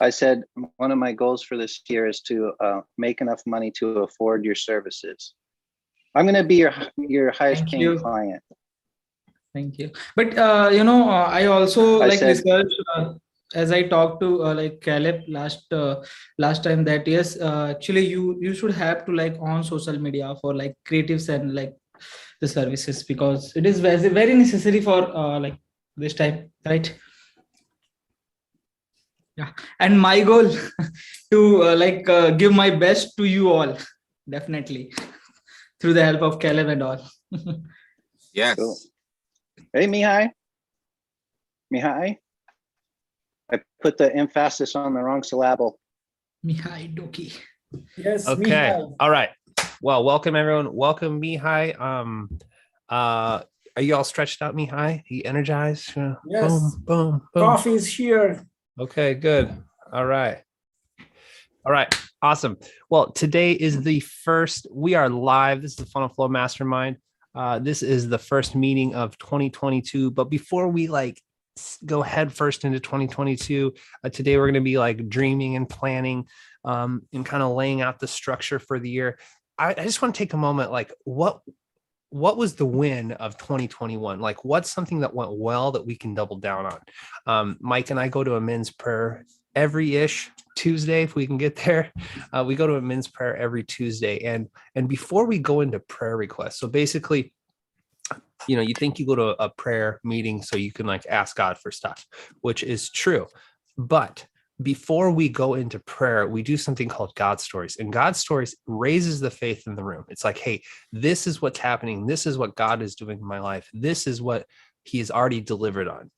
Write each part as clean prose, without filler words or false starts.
I said one of my goals for this year is to make enough money to afford your services. I'm going to be your highest Thank paying you. client. Thank you. But I also I like said, research as I talked to like Caleb last time that yes, actually you should have to like on social media for like creatives and like the services, because it is very necessary for like this time, right? Yeah. And my goal to give my best to you all, definitely through the help of Caleb and all. Yes. cool. Hey, Mihai. Mihai. I put the emphasis on the wrong syllable. Mihai Doki. Yes. Okay. Mihai. All right. Well, welcome everyone. Welcome, Mihai. Are you all stretched out, Mihai? Are you energized? Yes. Boom, boom, boom. Coffee is here. Okay, good. All right. All right. Awesome. Well, today is the first, we are live. This is the FunnelFlow Mastermind. This is the first meeting of 2022. But before we go head first into 2022, today we're going to be like dreaming and planning and kind of laying out the structure for the year. I just want to take a moment, like what was the win of 2021? Like what's something that went well that we can double down on? Mike and I go to a men's prayer every-ish Tuesday, if we can get there. We go to a men's prayer every Tuesday. And before we go into prayer requests, so basically, you think you go to a prayer meeting so you can like ask God for stuff, which is true. But before we go into prayer, we do something called God stories, and God stories raises the faith in the room. It's like, hey, this is what's happening. This is what God is doing in my life. This is what he has already delivered on.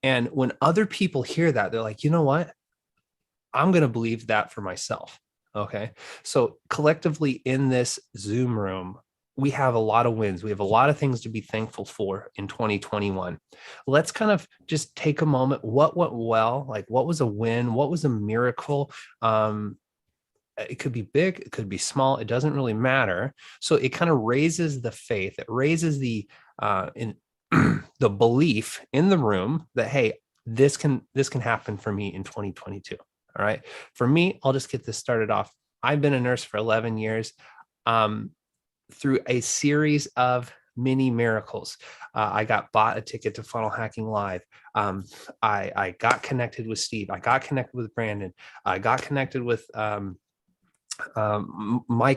And when other people hear that, they're like, you know what? I'm going to believe that for myself. Okay. So collectively in this Zoom room, we have a lot of wins. We have a lot of things to be thankful for in 2021. Let's kind of just take a moment. What went well? Like what was a win? What was a miracle? It could be big, it could be small. It doesn't really matter. So it kind of raises the faith. It raises the the belief in the room that, hey, this can happen for me in 2022. All right. For me, I'll just get this started off. I've been a nurse for 11 years. Through a series of mini miracles. I bought a ticket to Funnel Hacking Live. I got connected with Steve. I got connected with Brandon. I got connected with Mike,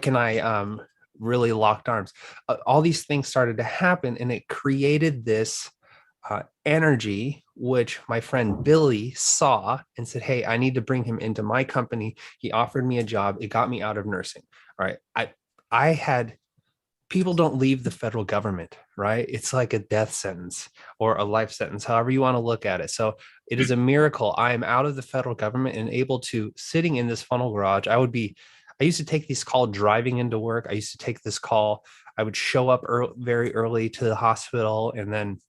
and I really locked arms. All these things started to happen, and it created this energy, which my friend Billy saw and said, hey, I need to bring him into my company. He offered me a job. It got me out of nursing. All right. I had people don't leave the federal government, right? It's like a death sentence or a life sentence, however you want to look at it. So it is a miracle. I am out of the federal government and able to, sitting in this funnel garage. I used to take these calls driving into work. I used to take this call. I would show up very early to the hospital. And then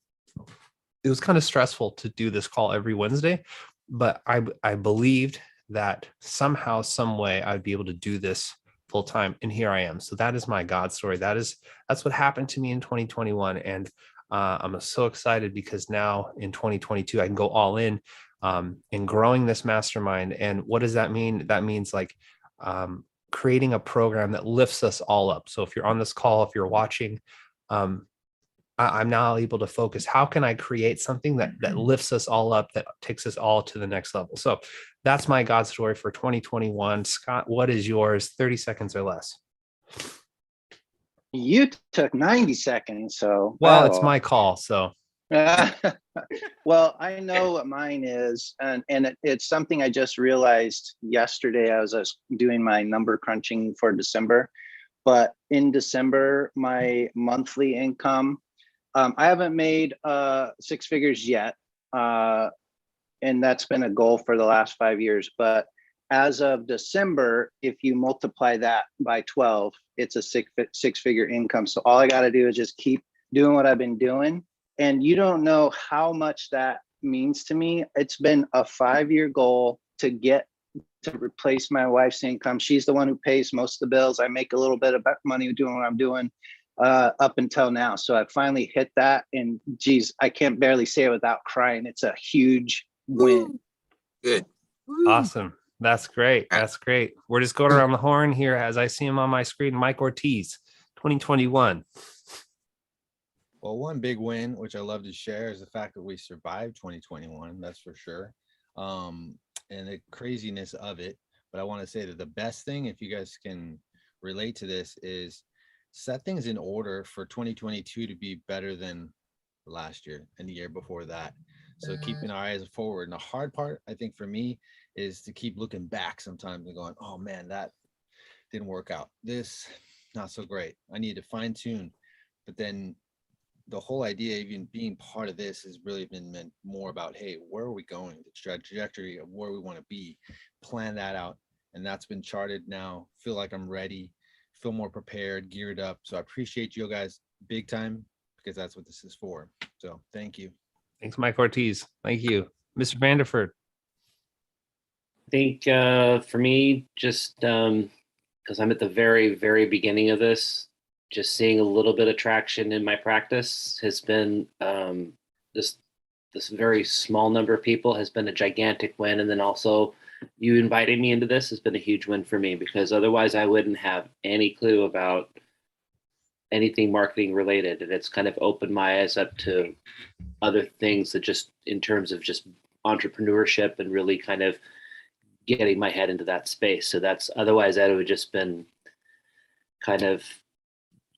it was kind of stressful to do this call every Wednesday, but I believed that somehow, some way I'd be able to do this full time. And here I am. So that is my God story. That's what happened to me in 2021. And I'm so excited because now in 2022, I can go all in growing this mastermind. And what does that mean? That means like creating a program that lifts us all up. So if you're on this call, if you're watching, I'm now able to focus. How can I create something that lifts us all up, that takes us all to the next level? So that's my God story for 2021. Scott, what is yours? 30 seconds or less. You took 90 seconds. So, well, it's my call. So, well, I know what mine is. And it's something I just realized yesterday as I was doing my number crunching for December. But in December, my monthly income, I haven't made 6 figures yet. And that's been a goal for the last 5 years. But as of December, if you multiply that by 12, it's a six-figure income. So all I got to do is just keep doing what I've been doing. And you don't know how much that means to me. It's been a 5-year goal to replace my wife's income. She's the one who pays most of the bills. I make a little bit of money doing what I'm doing up until now. So I finally hit that, and geez, I can't barely say it without crying. It's a huge win. Good. Awesome. That's great. That's great. We're just going around the horn here as I see him on my screen. Mike Ortiz, 2021. Well, one big win, which I love to share, is the fact that we survived 2021. That's for sure. And the craziness of it. But I want to say that the best thing, if you guys can relate to this, is set things in order for 2022 to be better than last year and the year before that. So keeping our eyes forward. And the hard part, I think, for me is to keep looking back sometimes and going, oh man, that didn't work out. This, not so great. I need to fine tune. But then the whole idea, even being part of this, has really been meant more about, hey, where are we going? The trajectory of where we want to be, plan that out. And that's been charted now. Feel like I'm ready, feel more prepared, geared up. So I appreciate you guys big time, because that's what this is for. So thank you. Thanks, Mike Ortiz. Thank you. Mr. Vanderford. I think for me, just because I'm at the very, very beginning of this, just seeing a little bit of traction in my practice has been this very small number of people has been a gigantic win. And then also you inviting me into this has been a huge win for me, because otherwise I wouldn't have any clue about anything marketing related. And it's kind of opened my eyes up to other things that just in terms of just entrepreneurship and really kind of getting my head into that space. So that's, otherwise that would have just been kind of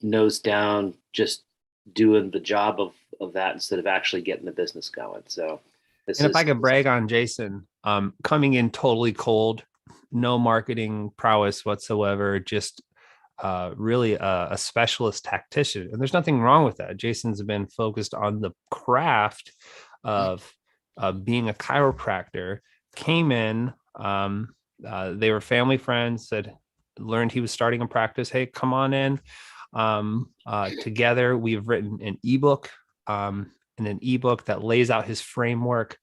nose down, just doing the job of that instead of actually getting the business going. So and if I could brag on Jason, coming in totally cold, no marketing prowess whatsoever, just really a specialist tactician. And there's nothing wrong with that. Jason's been focused on the craft of being a chiropractor, came in, they were family friends, learned he was starting a practice. Hey, come on in. Together, we've written an ebook, and an ebook that lays out his framework.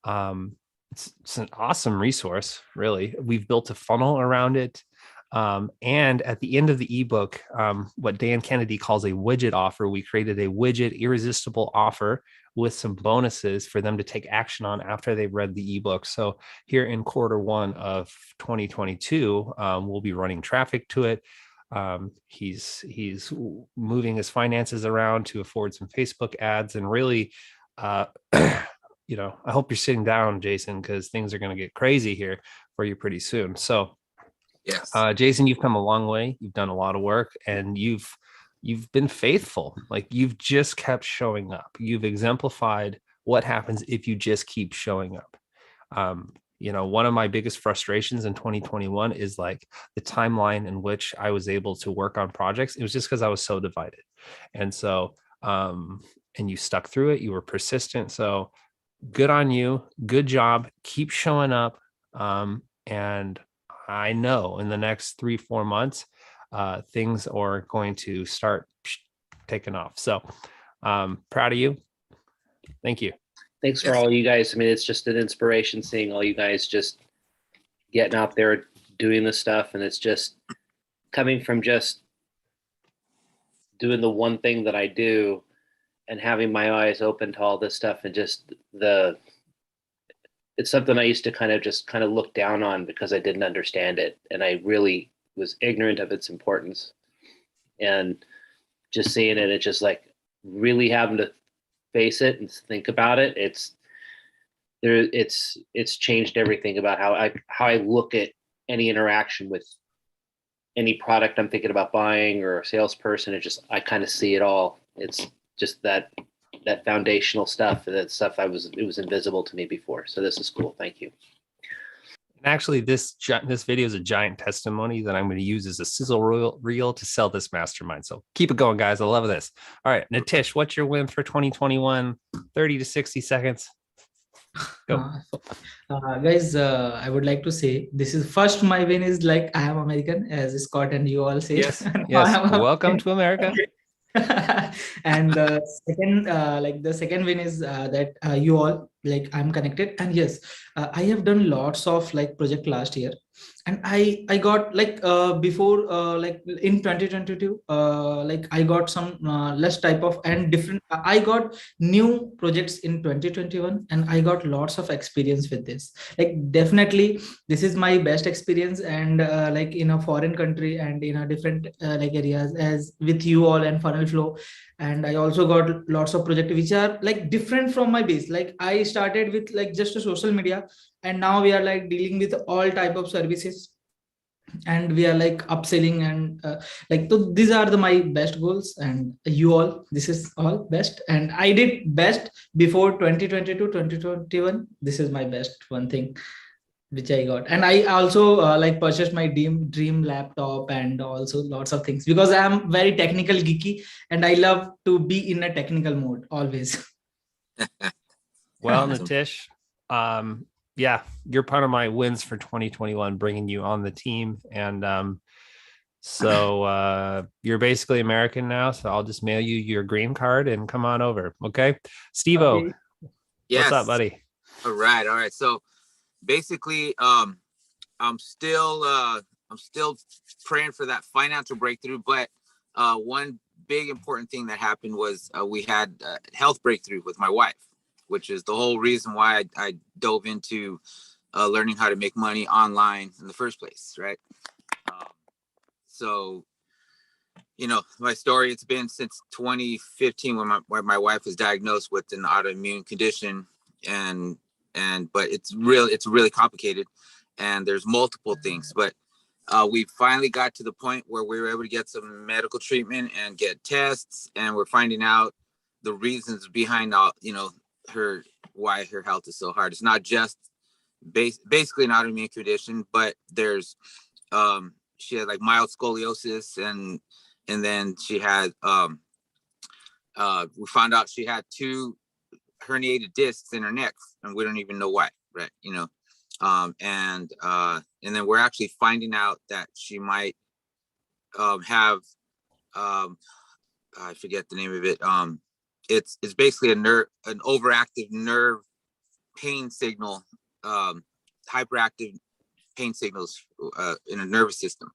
It's an awesome resource, really. We've built a funnel around it. And at the end of the ebook, what Dan Kennedy calls a widget offer, we created a widget irresistible offer with some bonuses for them to take action on after they've read the ebook. So here in Q1 of 2022, we'll be running traffic to it. He's moving his finances around to afford some Facebook ads, and really, you know, I hope you're sitting down, Jason, because things are going to get crazy here for you pretty soon. So, Yes. Jason, you've come a long way. You've done a lot of work, and you've been faithful. Like, you've just kept showing up. You've exemplified what happens if you just keep showing up. You know, one of my biggest frustrations in 2021 is like the timeline in which I was able to work on projects. It was just because I was so divided. And so, and you stuck through it. You were persistent. So good on you. Good job. Keep showing up. And I know in the next 3-4 months, things are going to start taking off. So proud of you. Thank you. Thanks for all you guys. I mean, it's just an inspiration seeing all you guys just getting out there doing this stuff. And it's just coming from just doing the one thing that I do and having my eyes open to all this stuff, and just it's something I used to kind of look down on because I didn't understand it. And I really was ignorant of its importance, and just seeing it, it's just like really having to face it and think about it. It's changed everything about how I look at any interaction with any product I'm thinking about buying or a salesperson. I kind of see it all. It's just that foundational stuff, that stuff it was invisible to me before. So this is cool. Thank you. And actually, this video is a giant testimony that I'm going to use as a sizzle reel to sell this mastermind. So keep it going, guys. I love this. All right, Nitish, what's your win for 2021? 30 to 60 seconds. Go. Guys, I would like to say this is first, my win is like I am American, as Scott and you all say. Yes. Yes. Welcome to America. And the second win is that you all, like, I'm connected. And yes, I have done lots of like project last year, and I got like before like in 2022 like I got some less type of and different. I got new projects in 2021, and I got lots of experience with this. Like definitely this is my best experience, and like in a foreign country and in a different like areas as with you all and FunnelFlow. And I also got lots of projects which are like different from my base. Like I started with like just a social media, and now we are like dealing with all type of services, and we are like upselling, and like so these are the my best goals. And you all, this is all best, and I did best before 2022 2021. This is my best one thing which I got. And I also like purchased my dream laptop, and also lots of things, because I am very technical geeky, and I love to be in a technical mode always. Well, Awesome. Nitish, yeah, you're part of my wins for 2021, bringing you on the team. And so you're basically American now. So I'll just mail you your green card and come on over. Okay. Steve-O, Okay. Yes. what's up, buddy? All right. So basically, I'm still praying for that financial breakthrough. But one big important thing that happened was we had a health breakthrough with my wife, which is the whole reason why I dove into learning how to make money online in the first place, right? So, you know, my story, it's been since 2015 when my wife was diagnosed with an autoimmune condition, but it's really complicated, and there's multiple things. But we finally got to the point where we were able to get some medical treatment and get tests, and we're finding out the reasons behind all, you know, why her health is so hard. It's not just basically an autoimmune condition, but there's she had like mild scoliosis, and then she had we found out she had 2 herniated discs in her neck, and we don't even know why, right? You know, and then we're actually finding out that she might have I forget the name of it. It's basically an overactive nerve pain signal, hyperactive pain signals in her nervous system.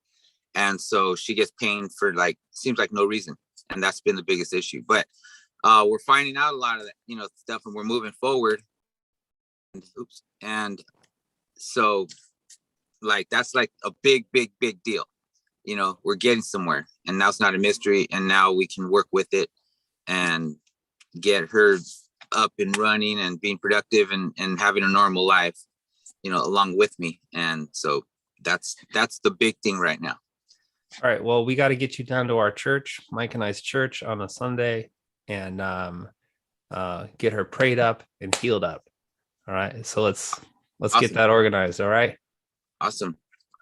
And so she gets pain for seems like no reason. And that's been the biggest issue. But we're finding out a lot of that, you know, stuff, and we're moving forward. And so that's like a big deal. You know, we're getting somewhere, and now it's not a mystery, and now we can work with it and get her up and running and being productive and having a normal life, you know, along with me. And so that's the big thing right now. All right. Well, we got to get you down to our church, Mike and I's church, on a Sunday, and get her prayed up and healed up. All right. So let's Awesome. get that organized. All right. Awesome.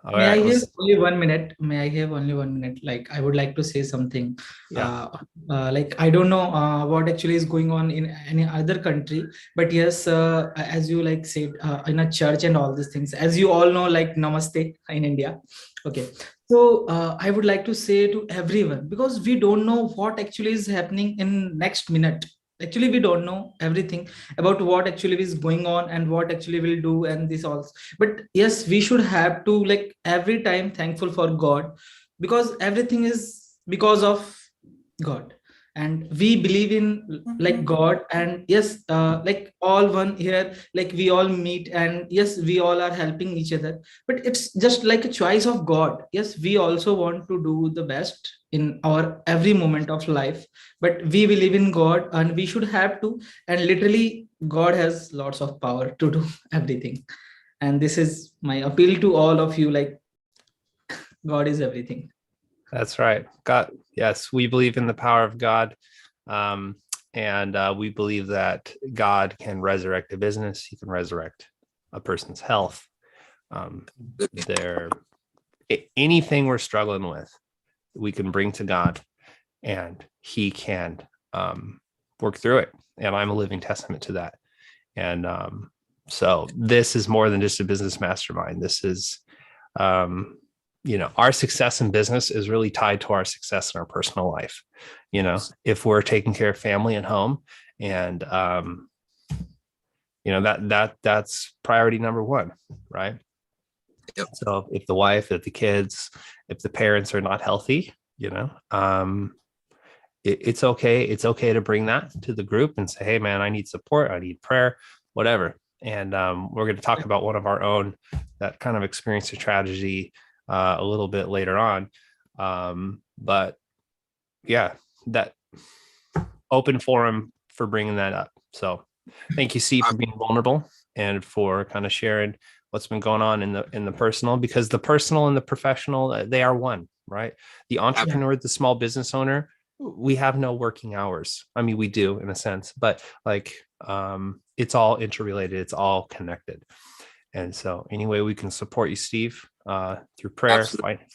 All May I right. have only 1 minute? May I have only 1 minute? Like I would like to say something. Yeah. Like I don't know what actually is going on in any other country, but yes, as you like said, in a church and all these things, as you all know, like Namaste in India. Okay. So I would like to say to everyone, because we don't know what actually is happening in next minute. Actually, we don't know everything about what actually is going on and what actually will do, and this also. But yes, we should have to like every time thankful for God, because everything is because of God, and we believe in like God. And yes, like all one here, like we all meet, and yes, we all are helping each other, but it's just like a choice of God. Yes, we also want to do the best in our every moment of life, but we believe in God, and we should have to. And literally God has lots of power to do everything, and this is my appeal to all of you, like God is everything. That's right. God. Yes. We believe in the power of God. And we believe that God can resurrect a business. He can resurrect a person's health. Anything we're struggling with, we can bring to God, and he can work through it. And I'm a living testament to that. And so this is more than just a business mastermind. This is, you know, our success in business is really tied to our success in our personal life. You know, if we're taking care of family and home, and you know, that's priority number 1, right? Yep. So if the wife, if the kids, if the parents are not healthy, it's okay. It's okay to bring that to the group and say, hey, man, I need support. I need prayer, whatever. And we're going to talk about one of our own that kind of experienced a tragedy a little bit later on. But yeah, that open forum for bringing that up. So thank you, Steve, for being vulnerable and for kind of sharing what's been going on in the personal, because the personal and the professional, they are one, right? The entrepreneur, the small business owner, we have no working hours. I mean, we do in a sense, but like it's all interrelated. It's all connected. And so any way we can support you, Steve, through prayer,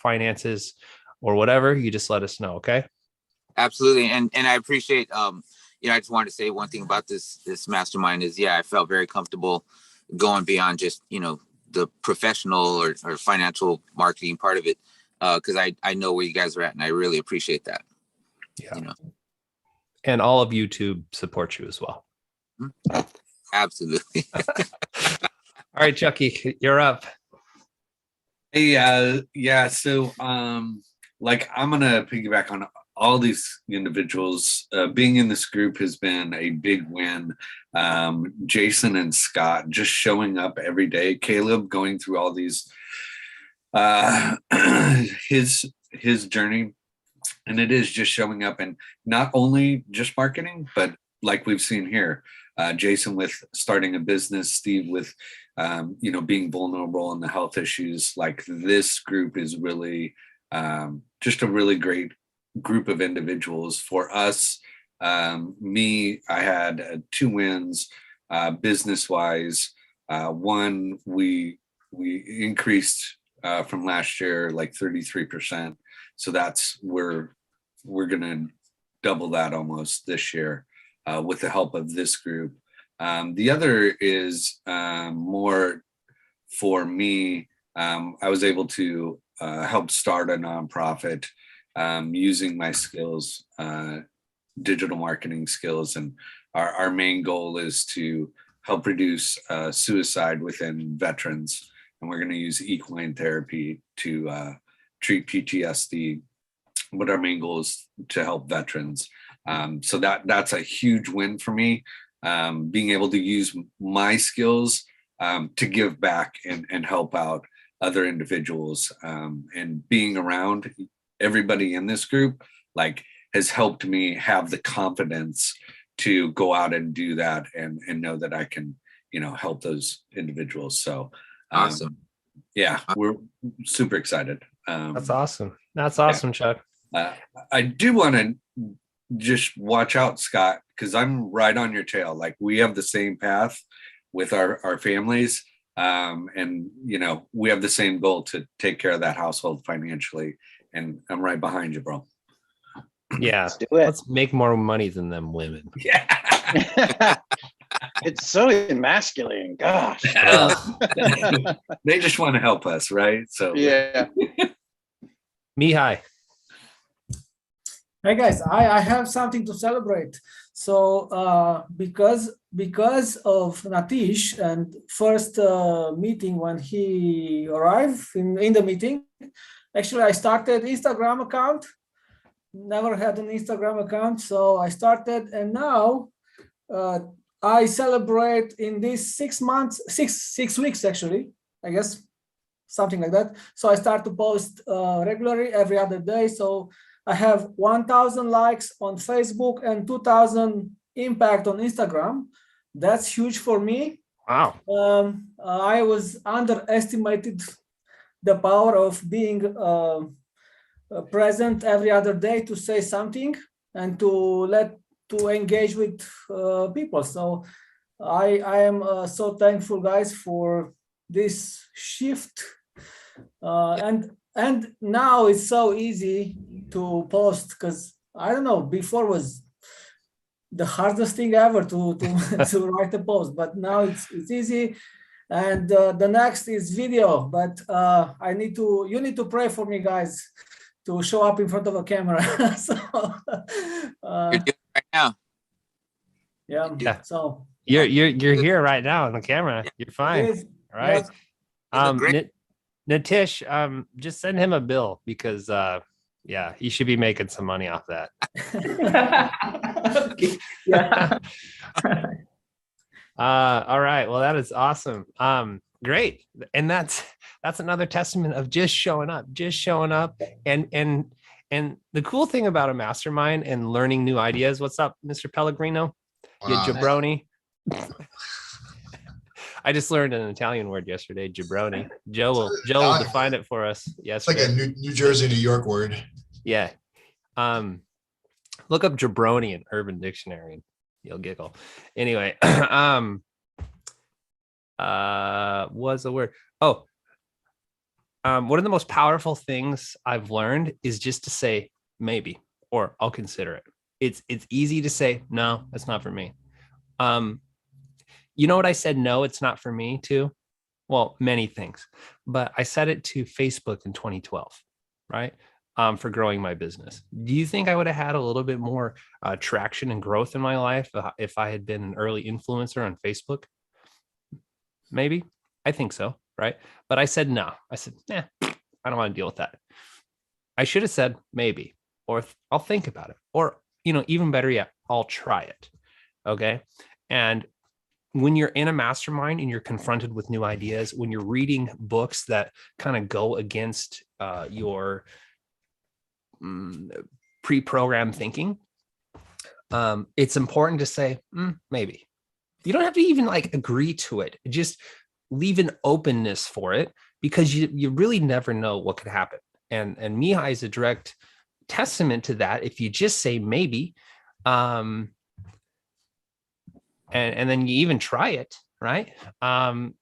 finances, or whatever, you just let us know. Okay. Absolutely. And I appreciate, I just wanted to say one thing about this mastermind is, I felt very comfortable going beyond just, the professional or financial marketing part of it. Cause I know where you guys are at, and I really appreciate that. Yeah. And all of YouTube support you as well. Absolutely. All right, Chucky, you're up. Hey, so like I'm gonna piggyback on all these individuals. Being in this group has been a big win. Jason and Scott just showing up every day. Caleb going through all these his journey. And it is just showing up, and not only just marketing, but like we've seen here, Jason with starting a business, Steve with, being vulnerable and the health issues. Like this group is really just a really great group of individuals for us. I had 2 wins business wise. One, we increased from last year like 33%. So we're going to double that almost this year with the help of this group. The other is more for me. I was able to help start a nonprofit using my skills, digital marketing skills. And our main goal is to help reduce suicide within veterans. And we're going to use equine therapy to treat PTSD. But our main goal is to help veterans. So that's a huge win for me. Being able to use my skills to give back and help out other individuals, and being around everybody in this group like has helped me have the confidence to go out and do that and know that I can, help those individuals. So awesome. Yeah, we're super excited. That's awesome. That's awesome, Chuck. I do want to just watch out, Scott, because I'm right on your tail. Like we have the same path with our families. And, we have the same goal to take care of that household financially. And I'm right behind you, bro. Yeah. Let's do it. Let's make more money than them women. Yeah. It's so emasculating. Gosh. They just want to help us, right? So Yeah. Mihai. Hey guys, I have something to celebrate. So because of Natish and first meeting when he arrived in the meeting, actually I started Instagram account. Never had an Instagram account, so I started, and now I celebrate in these 6 months, six weeks actually, I guess, something like that. So I start to post regularly every other day. So I have 1,000 likes on Facebook and 2,000 impact on Instagram. That's huge for me. Wow. I was underestimated the power of being present every other day to say something and to engage with people. So I am so thankful, guys, for this shift. And now it's so easy to post, because I don't know, before was the hardest thing ever to write a post, but now it's easy. And the next is video, but you need to pray for me, guys, to show up in front of a camera. So You're doing it right now. yeah. So You're here right now on the camera. You're fine. it is. All right. Great. Natish, just send him a bill because yeah, he should be making some money off that. Okay. Yeah. All right. Well, that is awesome. Great. And that's another testament of just showing up. And the cool thing about a mastermind and learning new ideas. What's up, Mr. Pellegrino? You Wow. jabroni. I just learned an Italian word yesterday, jabroni. Joe will define it for us yesterday. It's like a New Jersey, New York word. Yeah. Look up jabroni in Urban Dictionary and you'll giggle. Anyway, what's the word? Oh, one of the most powerful things I've learned is just to say maybe, or I'll consider it. It's easy to say, no, that's not for me. You know what I said? No, it's not for me too. Well, many things, but I said it to Facebook in 2012, right? For growing my business. Do you think I would have had a little bit more traction and growth in my life if I had been an early influencer on Facebook? Maybe. I think so, right? But I said no. I said, I don't want to deal with that. I should have said maybe, or I'll think about it, or even better yet, I'll try it. Okay. And when you're in a mastermind and you're confronted with new ideas, when you're reading books that kind of go against your pre-programmed thinking, it's important to say maybe. You don't have to even agree to it. Just leave an openness for it, because you really never know what could happen. And Mihai is a direct testament to that. If you just say maybe, and then you even try it, right? Some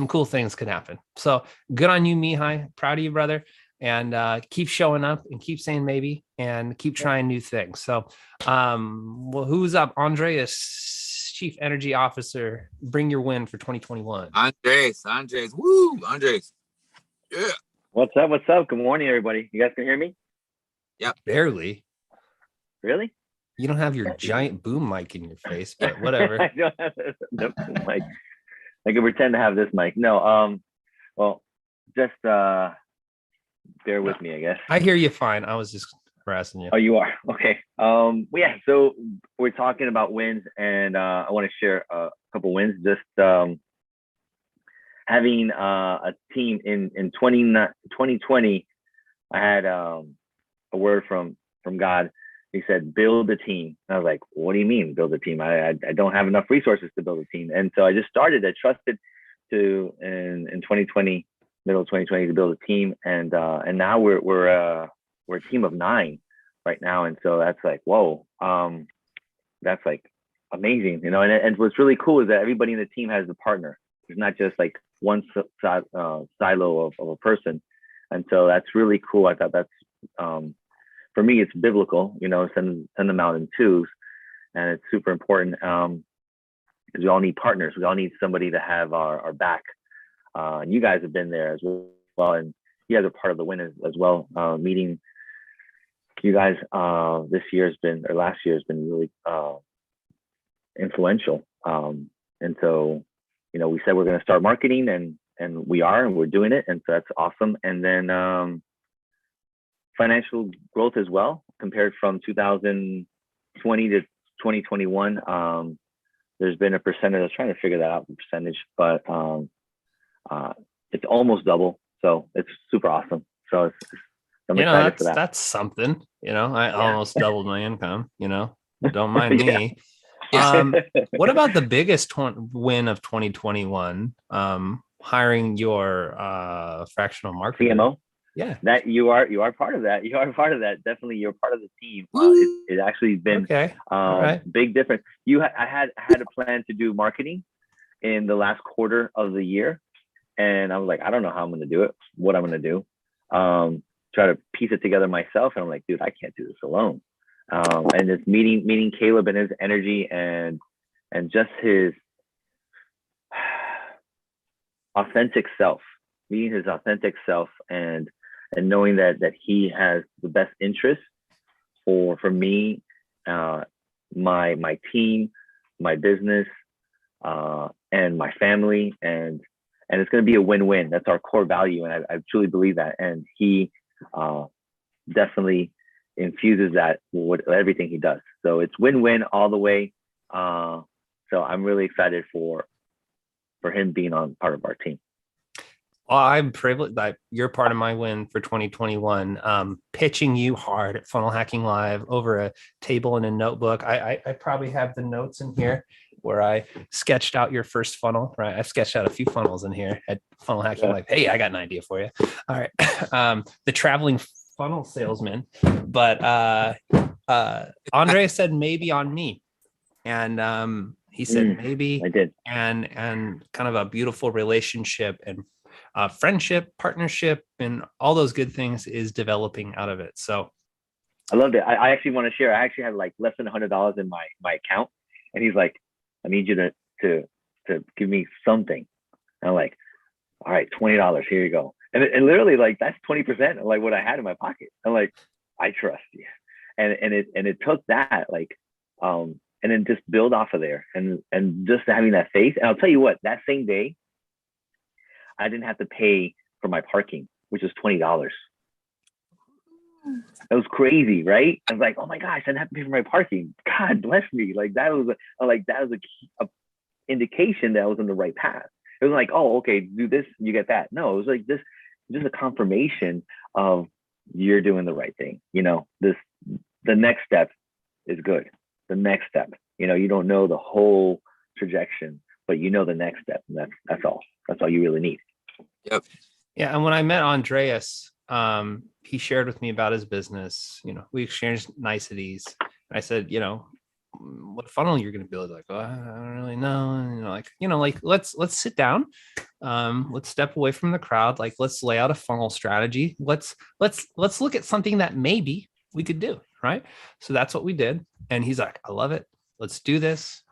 cool things could happen. So good on you, Mihai. Proud of you, brother. And keep showing up and keep saying maybe and keep trying new things. So well, who's up? Andreas, Chief Energy Officer. Bring your win for 2021. Andres. Woo, Andres. Yeah. What's up? Good morning, everybody. You guys can hear me? Yep. Barely. Really? You don't have your giant boom mic in your face, but whatever. I don't have the mic. I can pretend to have this mic. No, well, just bear with me, I guess. I hear you fine. I was just harassing you. Oh, you are? Okay. Yeah, so we're talking about wins, and I want to share a couple wins. Just having a team in 2020, I had a word from God. He said, build a team. And I was like, what do you mean build a team? I don't have enough resources to build a team. And so I just started. I trusted in 2020, middle of 2020, to build a team. And now we're a team of 9 right now. And so that's like, whoa, that's like amazing, and what's really cool is that everybody in the team has a partner. There's not just like one silo of a person. And so that's really cool. I thought that's, for me, it's biblical, send them out in twos. And it's super important because we all need partners. We all need somebody to have our back. And you guys have been there as well. And you guys are part of the win as well. Meeting you guys last year has been really influential. And so, we said we're going to start marketing, and we are, and we're doing it. And so that's awesome. And then financial growth as well, compared from 2020 to 2021. There's been a percentage. I was trying to figure that out, the percentage, but it's almost double. So it's super awesome. So I'm excited for that. That's something. I almost doubled my income. Don't mind me. What about the biggest win of 2021? Hiring your fractional marketer. CMO. Yeah, that you are part of that. You are part of that. Definitely, you're part of the team. It actually been big difference. I had a plan to do marketing in the last quarter of the year, and I was like, I don't know how I'm going to do it. What I'm going to do? Try to piece it together myself, and I'm like, dude, I can't do this alone. And it's meeting Caleb and his energy and just his authentic self, meeting his authentic self, and knowing that he has the best interest for me, my team, my business, and my family, and and it's going to be a win-win. That's our core value, and I truly believe that. And he definitely infuses that with everything he does. So it's win-win all the way. So I'm really excited for him being on part of our team. Well, I'm privileged that you're part of my win for 2021. Pitching you hard at Funnel Hacking Live over a table and a notebook. I probably have the notes in here where I sketched out your first funnel, right? I've sketched out a few funnels in here at Funnel Hacking Live. Hey, I got an idea for you. All right. The traveling funnel salesman. But Andre said maybe on me. And he said maybe. I did. And kind of a beautiful relationship and friendship, partnership, and all those good things is developing out of it. So I loved it. I actually want to share. I actually had like less than $100 in my account, and he's like, "I need you to give me something." And I'm like, "All right, $20. Here you go." And literally, like, that's 20% of like what I had in my pocket. I'm like, "I trust you," and it took that, like, and then just build off of there, and just having that faith. And I'll tell you what, that same day, I didn't have to pay for my parking, which was $20. That was crazy, right? I was like, "Oh my gosh, I didn't have to pay for my parking. God bless me!" Like that was a indication that I was on the right path. It was like, "Oh, okay, do this, you get that." No, it was like just a confirmation of you're doing the right thing. You know, the next step is good. The next step, you know, you don't know the whole trajectory, but you know the next step, and that's all. That's all you really need. Yep. yeah, and when I met Andreas, he shared with me about his business. You know, we exchanged niceties. I said, you know, what funnel you're going to build? Like, well, I don't really know. And like, let's sit down. Let's step away from the crowd. Like, let's lay out a funnel strategy. Let's look at something that maybe we could do. Right. So that's what we did. And he's like, I love it. Let's do this.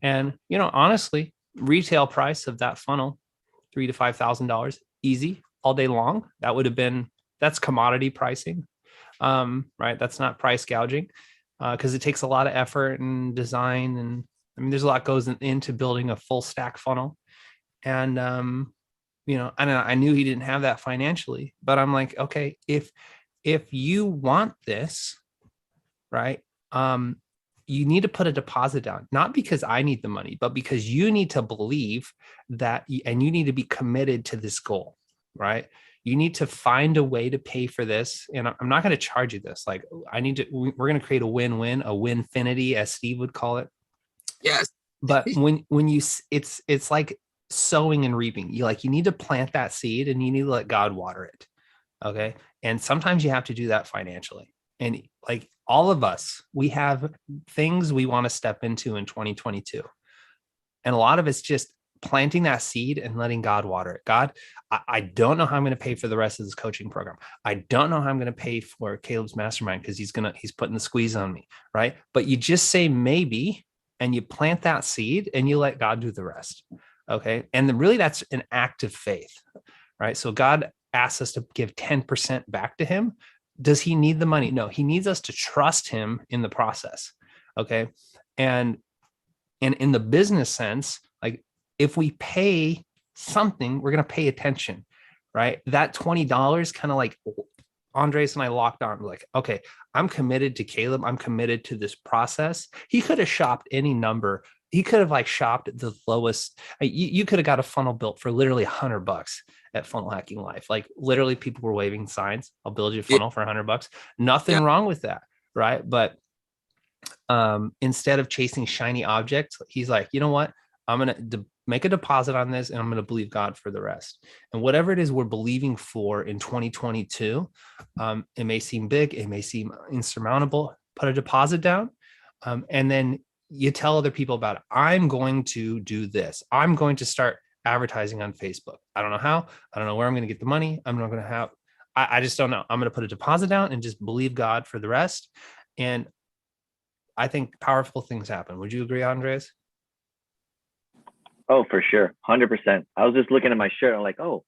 And, you know, honestly, retail price of that funnel, $3,000 to $5,000, easy all day long. That's commodity pricing. Right. That's not price gouging. Because it takes a lot of effort and design, and I mean, there's a lot goes into building a full stack funnel. And you know, I knew he didn't have that financially, but I'm like, okay, if you want this, right, you need to put a deposit down, not because I need the money, but because you need to believe that, and you need to be committed to this goal, right? You need to find a way to pay for this. And I'm not going to charge you this. Like, we're going to create a win-win, a winfinity, as Steve would call it. Yes. But when you, it's like sowing and reaping. You need to plant that seed and you need to let God water it. Okay. And sometimes you have to do that financially. And like all of us, we have things we want to step into in 2022. And a lot of it's just planting that seed and letting God water it. God, I don't know how I'm going to pay for the rest of this coaching program. I don't know how I'm going to pay for Caleb's Mastermind because he's putting the squeeze on me, right? But you just say maybe, and you plant that seed and you let God do the rest. Okay. And then really that's an act of faith, right? So God asks us to give 10% back to him. Does he need the money? No, he needs us to trust him in the process. Okay. And in the business sense, like if we pay something, we're going to pay attention, right? That $20 kind of like Andres and I locked on, like, okay, I'm committed to Caleb. I'm committed to this process. He could have shopped any number. He could have like shopped the lowest. You could have got a funnel built for literally $100 at Funnel Hacking Live. Like literally people were waving signs. I'll build you a funnel for $100. Nothing wrong with that. Right. But instead of chasing shiny objects, he's like, you know what? I'm going to make a deposit on this and I'm going to believe God for the rest. And whatever it is we're believing for in 2022, it may seem big, it may seem insurmountable, put a deposit down. And then you tell other people about it. I'm going to do this. I'm going to start advertising on Facebook. I don't know how, I don't know where I'm going to get the money. I'm not going to have, I just don't know. I'm going to put a deposit down and just believe God for the rest. And I think powerful things happen. Would you agree, Andres? Oh, for sure. 100%. I was just looking at my shirt. I'm like, oh,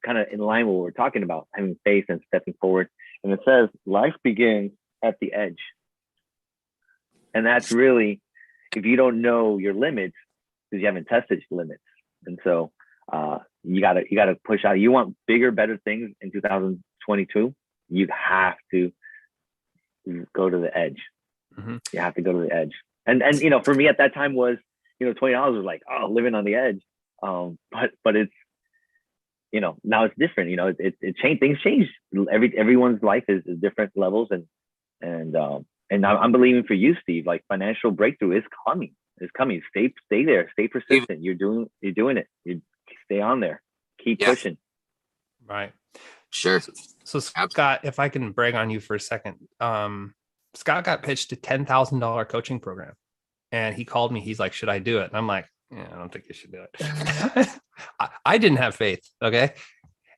kind of in line with what we're talking about, having faith and stepping forward. And it says life begins at the edge. And that's really, if you don't know your limits, because you haven't tested your limits. And so you gotta push out. You want bigger, better things in 2022. You have to go to the edge. Mhm. You have to go to the edge. And you know, for me at that time was, you know, $20 was like, oh, living on the edge. But it's, you know, now it's different. You know, it changed. Things change. Everyone's life is different levels, and I'm believing for you, Steve. Like financial breakthrough is coming. It's coming. Stay there. Stay persistent. You're doing it. You stay on there. Keep pushing. Right. Sure. So Scott, if I can brag on you for a second, Scott got pitched a $10,000 coaching program, and he called me. He's like, "Should I do it?" And I'm like, "Yeah, I don't think you should do it." I didn't have faith. Okay.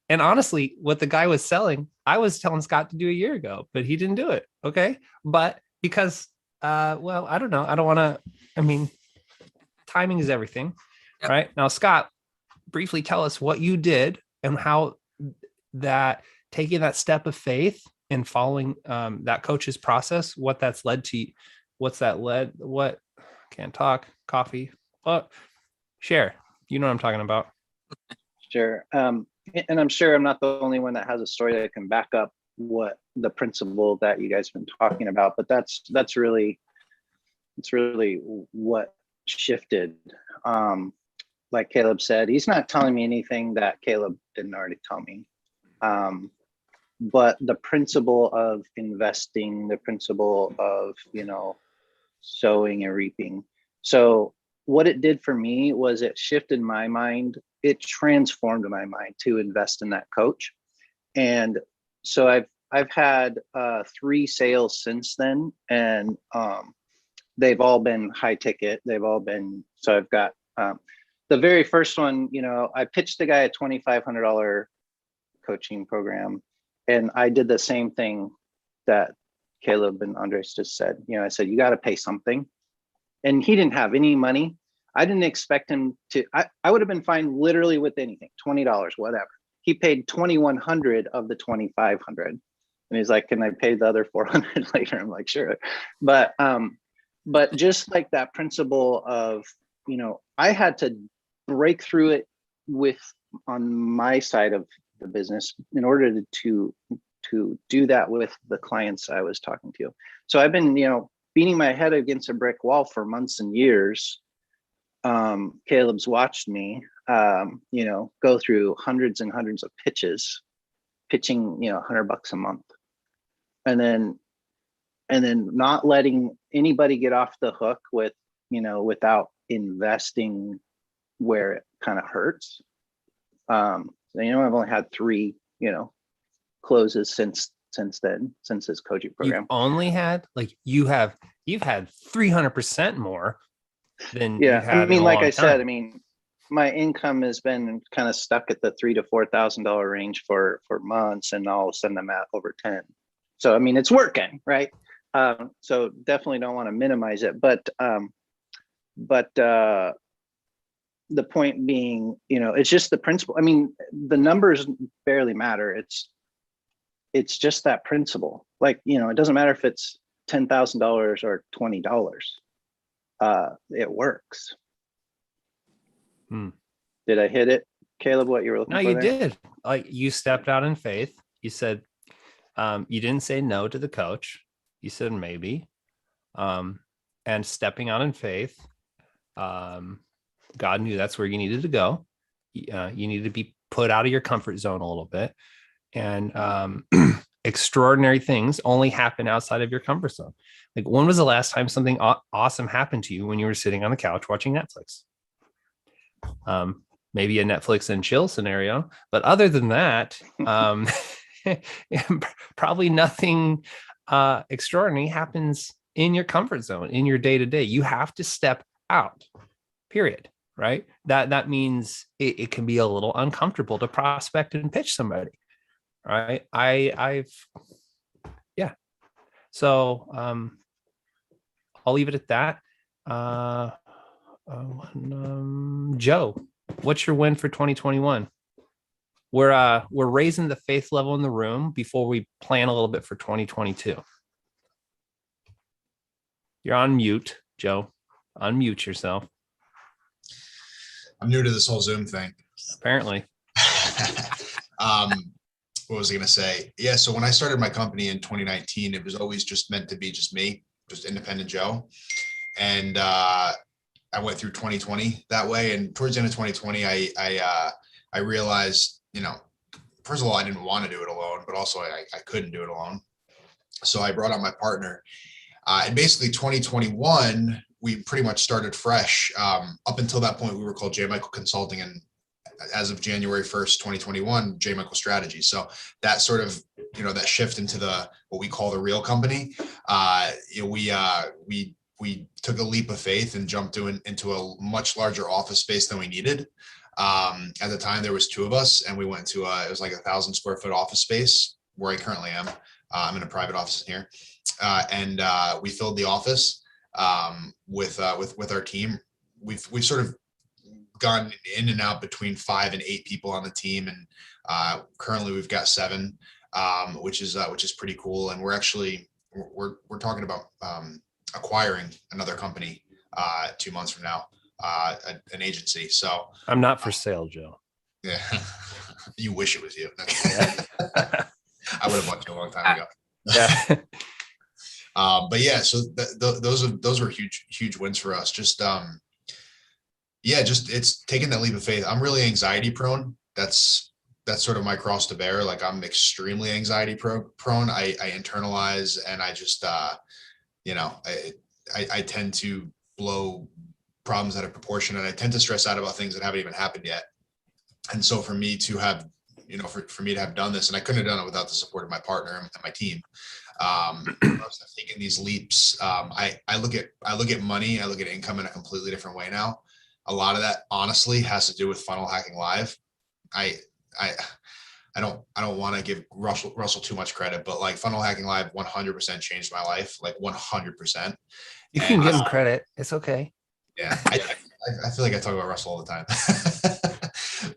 And honestly, what the guy was selling, I was telling Scott to do a year ago, but he didn't do it. Okay. But because, well, I don't know. I don't want to, I mean, timing is everything. Yep. Right now, Scott, briefly tell us what you did and how that taking that step of faith and following that coach's process, what that's led to, what can't talk, coffee, what share, you know what I'm talking about. Sure. And I'm sure I'm not the only one that has a story that can back up what the principle that you guys have been talking about, but that's really what shifted. Like Caleb said, he's not telling me anything that Caleb didn't already tell me. But the principle of investing, the principle of, you know, sowing and reaping. So what it did for me was it shifted my mind. It transformed my mind to invest in that coach. And so I've had 3 sales since then, and they've all been high ticket. They've all been, so I've got the very first one, you know, I pitched the guy a $2,500 coaching program, and I did the same thing that Caleb and Andres just said. You know, I said, you got to pay something. And he didn't have any money. I didn't expect him to, I would have been fine literally with anything, $20, whatever. He paid $2,100 of the $2,500. And he's like, can I pay the other $400 later? I'm like, sure. But just like that principle of, you know, I had to break through it on my side of the business in order to do that with the clients I was talking to. So I've been, you know, beating my head against a brick wall for months and years. Caleb's watched me, you know, go through hundreds and hundreds of pitching, you know, $100 a month. And then not letting anybody get off the hook with, you know, without investing where it kind of hurts. You know, I've only had 3, you know, closes since then, since this coaching program. You've only had, like, you've had 300% more than yeah. you've had I mean, in a like long I said, time. I mean, my income has been kind of stuck at the $3,000 to $4,000 range for months, and all of a sudden I'm at over 10. So I mean, it's working, right? So definitely don't want to minimize it, but the point being, you know, it's just the principle. I mean, the numbers barely matter. It's just that principle. Like, you know, it doesn't matter if it's $10,000 or $20. It works. Did I hit it, Caleb? What you were looking for? No, you there? did. Like, you stepped out in faith. You said, you didn't say no to the coach. You said maybe. And stepping out in faith, God knew that's where you needed to go. You needed to be put out of your comfort zone a little bit. And extraordinary things only happen outside of your comfort zone. Like, when was the last time something awesome happened to you when you were sitting on the couch watching Netflix? Maybe a Netflix and chill scenario, but other than that, probably nothing extraordinary happens in your comfort zone, in your day-to-day. You have to step out, period. Right? That means it can be a little uncomfortable to prospect and pitch somebody. Right? Yeah. So I'll leave it at that. Joe, what's your win for 2021? We're raising the faith level in the room before we plan a little bit for 2022. You're on mute, Joe. Unmute yourself. I'm new to this whole Zoom thing. Apparently. What was I going to say? Yeah. So when I started my company in 2019, it was always just meant to be just me, just independent Joe. And I went through 2020 that way. And towards the end of 2020, I realized, first of all, I didn't want to do it alone, but also I couldn't do it alone. So I brought on my partner. And basically 2021, we pretty much started fresh. Up until that point, we were called J. Michael Consulting. And as of January 1st, 2021, J. Michael Strategy. So that sort of, that shift into what we call the real company, we took a leap of faith and jumped into a much larger office space than we needed. At the time, there was 2 of us, and we went to it was like 1,000 square foot office space where I currently am. I'm in a private office here, and we filled the office with our team. We've sort of gone in and out between 5 and 8 people on the team, and currently we've got 7, which is pretty cool. And we're talking about acquiring another company 2 months from now, an agency. So I'm not for sale, Joe. Yeah, you wish it was you. Yeah. I would have bought you a long time ago. Yeah. But yeah, so those were huge wins for us. Just it's taking that leap of faith. I'm really anxiety prone. That's sort of my cross to bear. Like, I'm extremely anxiety prone. I internalize, and I just I tend to blow problems out of proportion, and I tend to stress out about things that haven't even happened yet. And so for me to have, for me to have done this, and I couldn't have done it without the support of my partner and my team. I was taking these leaps. I look at money, I look at income in a completely different way now. A lot of that honestly has to do with Funnel Hacking Live. I don't want to give Russell too much credit, but like, Funnel Hacking Live 100% changed my life, like 100%. You can give him credit. It's okay. Yeah. I feel like I talk about Russell all the time.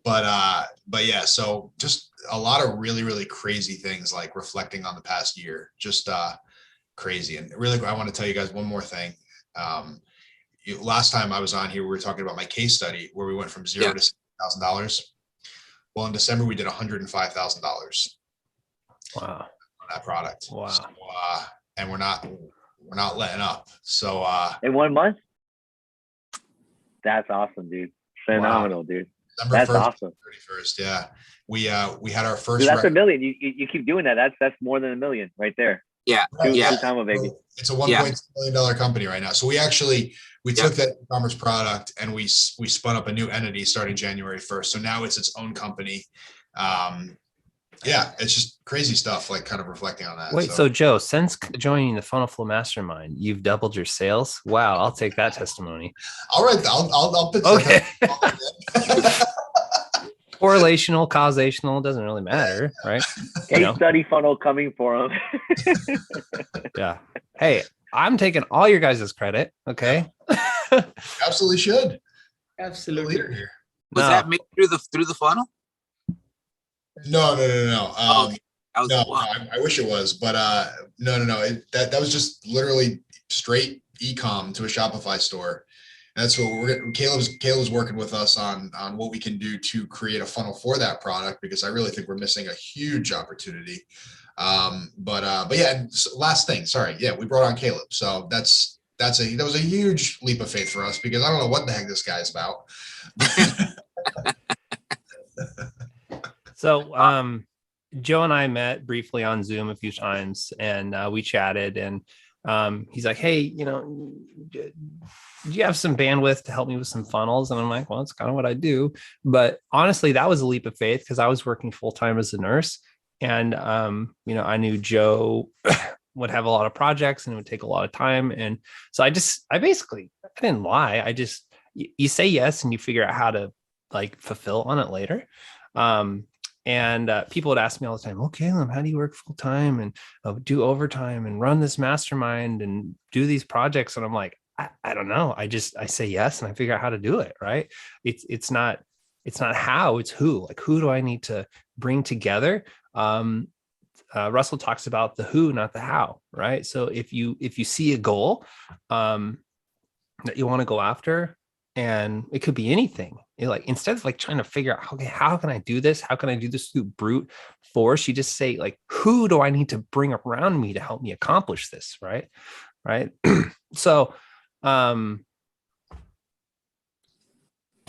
But yeah, so just a lot of really, really crazy things, like reflecting on the past year, just crazy. And really, I want to tell you guys one more thing. Last time I was on here, we were talking about my case study where we went from $0 to $6,000. Well, in December, we did $105,000. Wow. On that product. Wow. So, and we're not letting up. So in 1 month? That's awesome, dude. Phenomenal, dude. December That's 1st, awesome. 31st. Yeah. We had our first. Dude, that's $1 million. You keep doing that. That's more than $1 million right there. Yeah. Two time, baby. It's a $1.2 million company right now. So we took that e-commerce product and we spun up a new entity starting January 1st. So now it's its own company. It's just crazy stuff, like kind of reflecting on that. Wait, so Joe, since joining the FunnelFlow Mastermind, you've doubled your sales? Wow, I'll take that testimony. All right, I'll pitch okay. that. Correlational, causational, doesn't really matter, right? Case study funnel coming for him. Yeah. Hey, I'm taking all your guys' credit. Okay. Absolutely should. Absolutely. Was that made through the funnel? No. I wish it was, but no. That was just literally straight e-com to a Shopify store. And that's what Caleb's working with us on what we can do to create a funnel for that product, because I really think we're missing a huge opportunity. But yeah, last thing, sorry. Yeah, we brought on Caleb. So that was a huge leap of faith for us, because I don't know what the heck this guy is about. So Joe and I met briefly on Zoom a few times, and we chatted, and he's like, hey, do you have some bandwidth to help me with some funnels? And I'm like, well, it's kind of what I do. But honestly, that was a leap of faith, because I was working full-time as a nurse. And, I knew Joe would have a lot of projects and it would take a lot of time. And so I didn't lie. You say yes and you figure out how to like fulfill on it later. And people would ask me all the time, okay, how do you work full time and do overtime and run this mastermind and do these projects? And I'm like, I don't know. I say yes and I figure out how to do it. Right. It's not how, it's who. Like, who do I need to bring together? Russell talks about the who, not the how. Right. So if you see a goal that you want to go after, and it could be anything. Like, instead of like trying to figure out, okay, how can I do this? How can I do this through brute force? You just say, like, who do I need to bring around me to help me accomplish this? Right. So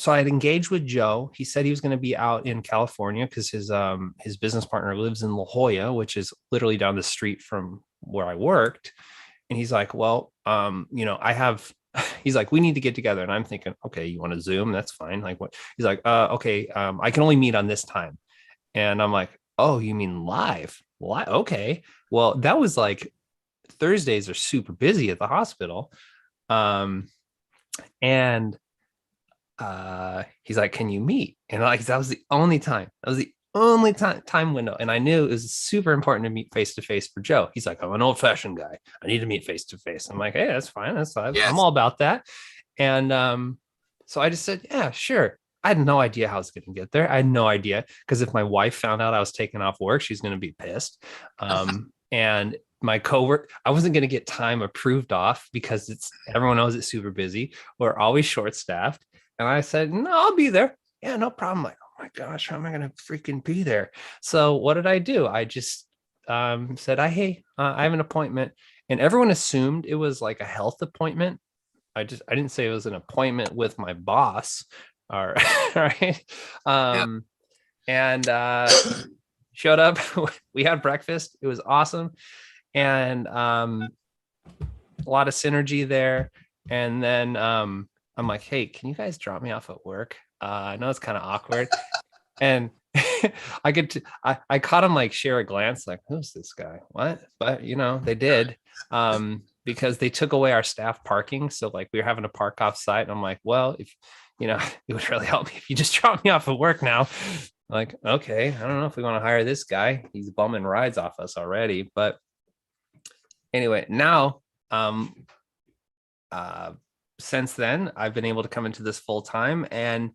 I'd engaged with Joe. He said he was going to be out in California because his business partner lives in La Jolla, which is literally down the street from where I worked. And he's like, well, he's like, we need to get together. And I'm thinking, okay, you want to Zoom? That's fine. Like, what? He's like, okay, I can only meet on this time. And I'm like, oh, you mean live? Okay. Well, that was like, Thursdays are super busy at the hospital. And he's like, can you meet? And like, that was the only time. That was the only time window. And I knew it was super important to meet face to face for Joe. He's like, I'm an old fashioned guy. I need to meet face to face. I'm like, hey, that's fine. That's fine. Yes. I'm all about that. And so I just said, yeah, sure. I had no idea how I was going to get there. I had no idea, because if my wife found out I was taking off work, she's going to be pissed. And my coworker, I wasn't going to get time approved off because everyone knows it's super busy. We're always short staffed. And I said, no, I'll be there. Yeah, no problem. Like, oh my gosh, how am I going to freaking be there? So what did I do? I just said, hey, I have an appointment. And everyone assumed it was like a health appointment. I didn't say it was an appointment with my boss. All right. And showed up. We had breakfast. It was awesome. And a lot of synergy there. And then I'm like, hey, can you guys drop me off at work? I know it's kind of awkward. And I caught him like share a glance, like, who's this guy? What? But they did, because they took away our staff parking. So like, we were having to park off site. And I'm like, well, if it would really help me if you just drop me off at work now. Like, okay, I don't know if we want to hire this guy. He's bumming rides off us already. But anyway, now, since then, I've been able to come into this full time, and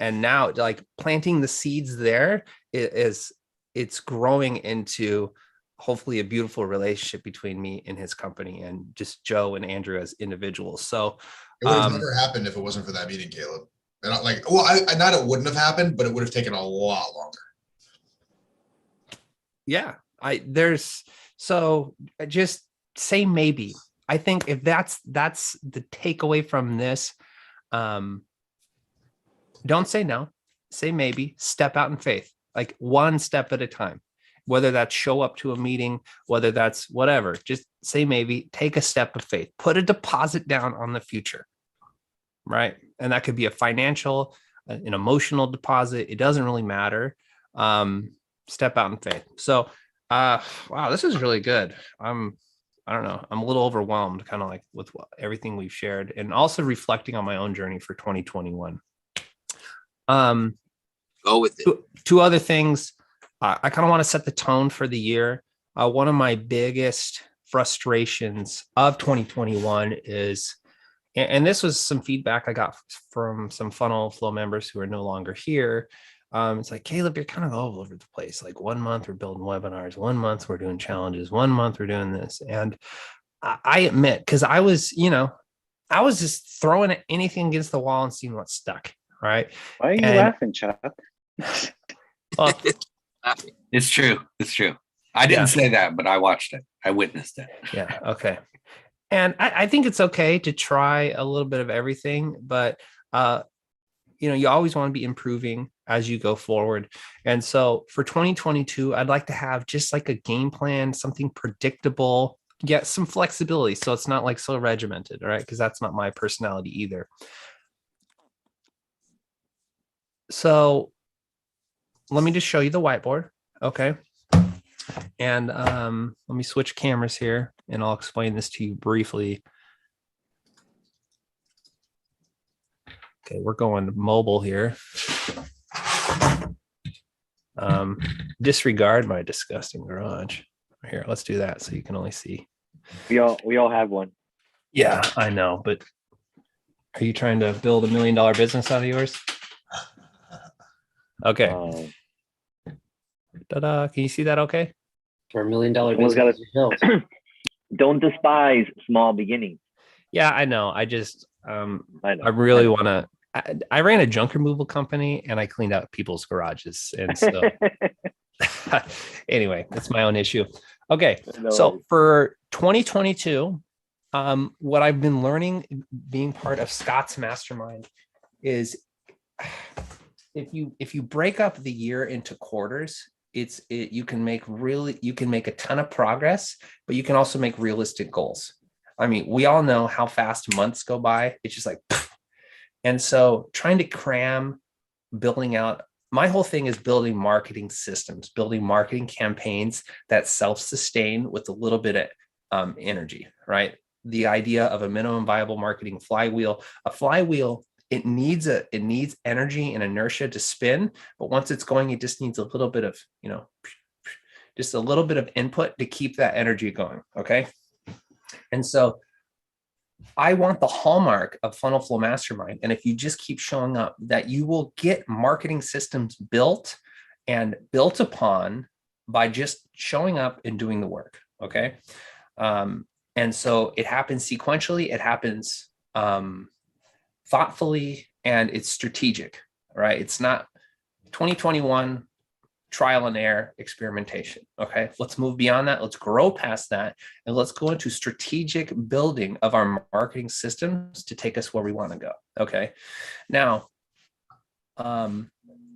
now, like, planting the seeds there it's growing into hopefully a beautiful relationship between me and his company, and just Joe and Andrew as individuals. So it would have never happened if it wasn't for that meeting, Caleb. And I not it wouldn't have happened, but it would have taken a lot longer. Yeah, just say maybe. I think if that's the takeaway from this, don't say no, say maybe, step out in faith, like one step at a time, whether that's show up to a meeting, whether that's whatever, just say maybe, take a step of faith, put a deposit down on the future. Right. And that could be a financial, an emotional deposit. It doesn't really matter. Step out in faith. So, wow, this is really good. I don't know. I'm a little overwhelmed, kind of like with everything we've shared, and also reflecting on my own journey for 2021. Go with it. Two other things. I kind of want to set the tone for the year. One of my biggest frustrations of 2021 is, and this was some feedback I got from some FunnelFlow members who are no longer here. It's like, Caleb, you're kind of all over the place. Like, 1 month we're building webinars, 1 month we're doing challenges, 1 month we're doing this. And I admit, because I was just throwing anything against the wall and seeing what stuck. Right. Why are you laughing, Chuck? Well, It's true. It's true. I didn't say that, but I watched it. I witnessed it. Yeah. Okay. And I think it's okay to try a little bit of everything, but you always want to be improving as you go forward. And so for 2022, I'd like to have just like a game plan, something predictable, get some flexibility. So it's not like so regimented, all right? Because that's not my personality either. So let me just show you the whiteboard. Okay. And let me switch cameras here and I'll explain this to you briefly. Okay, we're going mobile here. Disregard my disgusting garage. Here, let's do that so you can only see. We all have one. Yeah, I know, but are you trying to build $1 million business out of yours? Okay. Ta-da! Can you see that okay? For $1 million Someone's business. Don't despise small beginnings. Yeah, I know. I know. I really want to. I ran a junk removal company and I cleaned out people's garages. And so anyway, that's my own issue. Okay. No So worries. for 2022, what I've been learning being part of Scott's mastermind is if you break up the year into quarters, you can make a ton of progress, but you can also make realistic goals. I mean, we all know how fast months go by. It's just like, and so trying to cram, building out, my whole thing is building marketing systems, building marketing campaigns that self-sustain with a little bit of energy, right? The idea of a minimum viable marketing flywheel, it needs energy and inertia to spin, but once it's going, it just needs a little bit of, just a little bit of input to keep that energy going. Okay. And so I want the hallmark of FunnelFlow Mastermind. And if you just keep showing up, that you will get marketing systems built and built upon by just showing up and doing the work. Okay. And so it happens sequentially, it happens thoughtfully, and it's strategic, right? It's not 2021 trial and error experimentation. Okay, let's move beyond that. Let's grow past that, and let's go into strategic building of our marketing systems to take us where we want to go. Okay, now,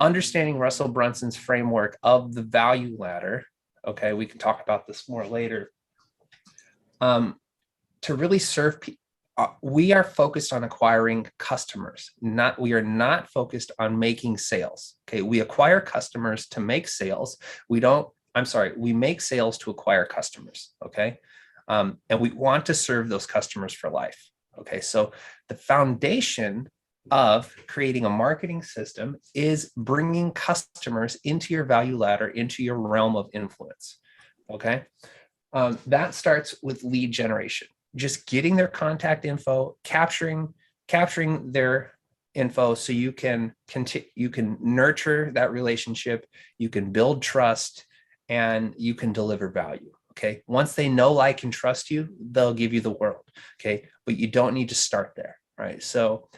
understanding Russell Brunson's framework of the value ladder. Okay, we can talk about this more later. To really serve people, we are focused on acquiring customers. We are not focused on making sales. Okay, we acquire customers to make sales. We make sales to acquire customers. Okay, and we want to serve those customers for life. Okay, so the foundation of creating a marketing system is bringing customers into your value ladder, into your realm of influence. Okay, that starts with lead generation. Just getting their contact info, capturing their info, so you can nurture that relationship, you can build trust, and you can deliver value. Okay. Once they know, like, and trust you, they'll give you the world. Okay. But you don't need to start there. Right. So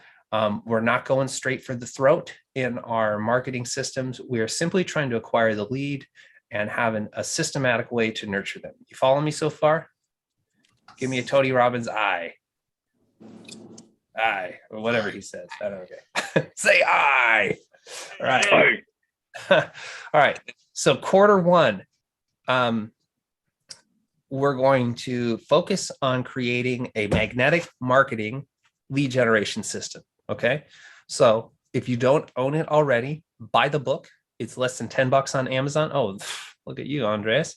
we're not going straight for the throat in our marketing systems. We are simply trying to acquire the lead and having a systematic way to nurture them. You follow me so far? Give me a Tony Robbins aye, or whatever he says. I don't know. Say aye. All right. All right. So quarter one, we're going to focus on creating a magnetic marketing lead generation system. Okay. So if you don't own it already, buy the book. It's less than $10 on Amazon. Oh, look at you, Andres.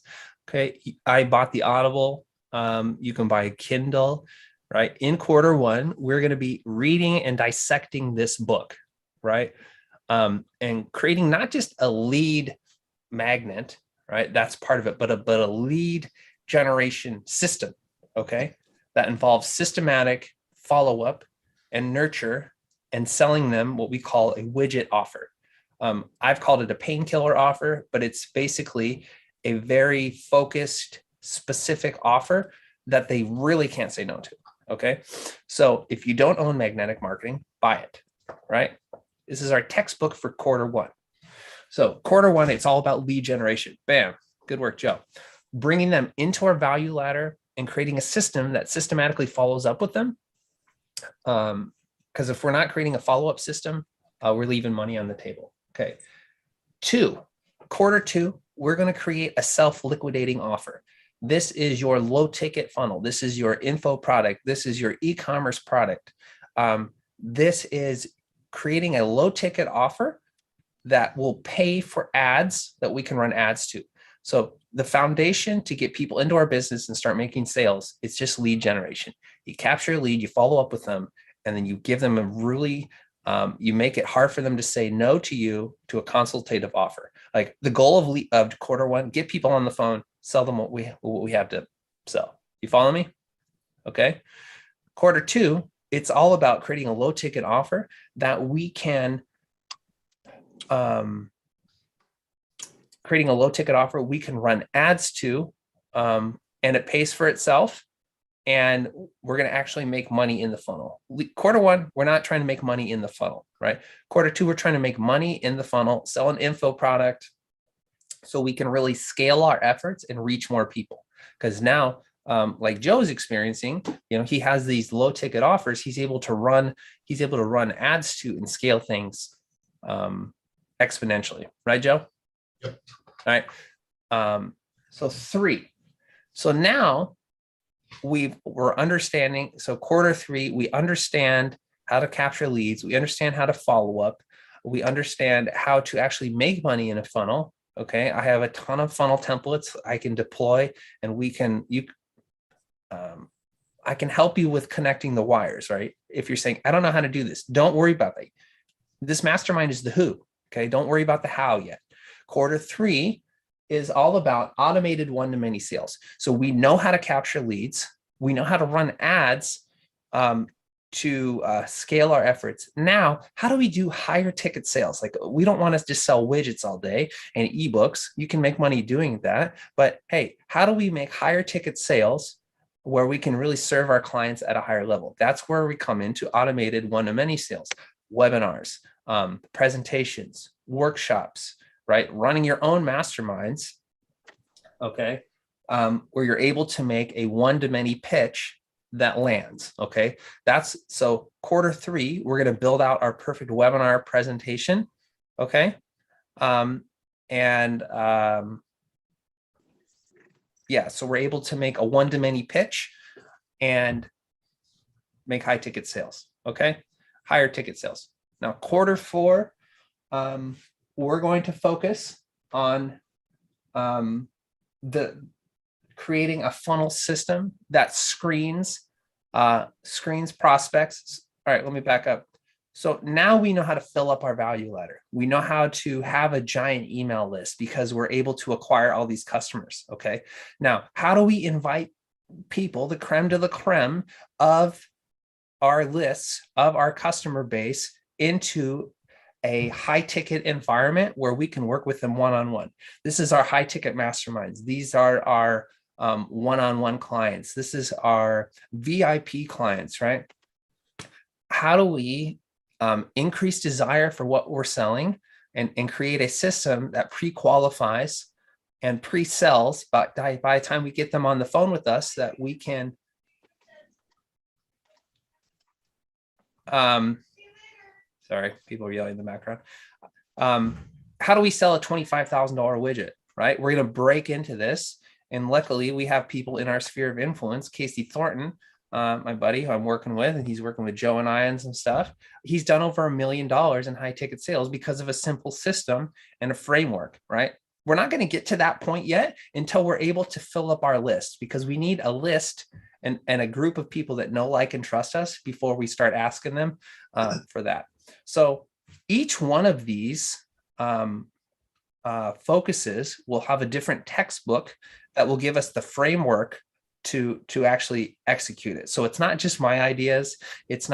Okay. I bought the Audible. You can buy a Kindle, right? In quarter one, we're going to be reading and dissecting this book, right? And creating not just a lead magnet, right? That's part of it, but a lead generation system, okay? That involves systematic follow-up and nurture and selling them what we call a widget offer. I've called it a painkiller offer, but it's basically a very focused, specific offer that they really can't say no to. Okay. So if you don't own magnetic marketing, buy it, right? This is our textbook for quarter one. So quarter one, it's all about lead generation. Bam. Good work, Joe. Bringing them into our value ladder and creating a system that systematically follows up with them. Because if we're not creating a follow-up system, we're leaving money on the table. Okay. Quarter two, we're going to create a self-liquidating offer. This is your low ticket funnel. This is your info product. This is your e-commerce product. This is creating a low ticket offer that will pay for ads that we can run ads to. So the foundation to get people into our business and start making sales, it's just lead generation. You capture a lead, you follow up with them, and then you give them a really, you make it hard for them to say no to you to a consultative offer. Like the goal of quarter one, get people on the phone, sell them what we have to sell. You follow me? Okay. Quarter two, it's all about creating a low ticket offer that we can, creating a low ticket offer we can run ads to, and it pays for itself. and we're going to actually make money in the funnel. Quarter one, we're not trying to make money in the funnel, right? Quarter two, we're trying to make money in the funnel, sell an info product so we can really scale our efforts and reach more people. Because now, like Joe's experiencing, he has these low ticket offers. He's able to run ads to and scale things exponentially, right, Joe? Yep. All right. So 3. So now we're understanding. So quarter 3, we understand how to capture leads. We understand how to follow up. We understand how to actually make money in a funnel. Okay. I have a ton of funnel templates I can deploy, and I can help you with connecting the wires, right? If you're saying, I don't know how to do this, don't worry about that. This mastermind is the who. Okay. Don't worry about the how yet. Quarter 3 is all about automated one-to-many sales. So we know how to capture leads. We know how to run ads to scale our efforts. Now, how do we do higher ticket sales? Like, we don't want to just sell widgets all day and ebooks. You can make money doing that. But hey, how do we make higher ticket sales where we can really serve our clients at a higher level? That's where we come into automated one-to-many sales, webinars, presentations, workshops, right? Running your own masterminds, okay? Where you're able to make a one-to-many pitch that lands, okay? So quarter 3, we're going to build out our perfect webinar presentation, okay? Yeah, so we're able to make a one-to-many pitch and make high ticket sales, okay? Higher ticket sales. Now, quarter 4, we're going to focus on creating a funnel system that screens prospects. All right, let me back up. So now we know how to fill up our value ladder. We know how to have a giant email list because we're able to acquire all these customers. Okay. Now, how do we invite people, the creme de la creme of our lists, of our customer base, into a high ticket environment where we can work with them one-on-one? This is our high ticket masterminds. These are our one-on-one clients. This is our VIP clients, right? How do we increase desire for what we're selling and create a system that pre-qualifies and pre-sells, but by the time we get them on the phone with us, that we can sorry, people are yelling in the background. How do we sell a $25,000 widget, right? We're going to break into this. And luckily, we have people in our sphere of influence. Casey Thornton, my buddy who I'm working with, and he's working with Joe and I and some stuff. He's done over $1 million in high ticket sales because of a simple system and a framework, right? We're not going to get to that point yet until we're able to fill up our list, because we need a list and a group of people that know, like, and trust us before we start asking them for that. So each one of these focuses will have a different textbook that will give us the framework to actually execute it. So it's not just my ideas. It's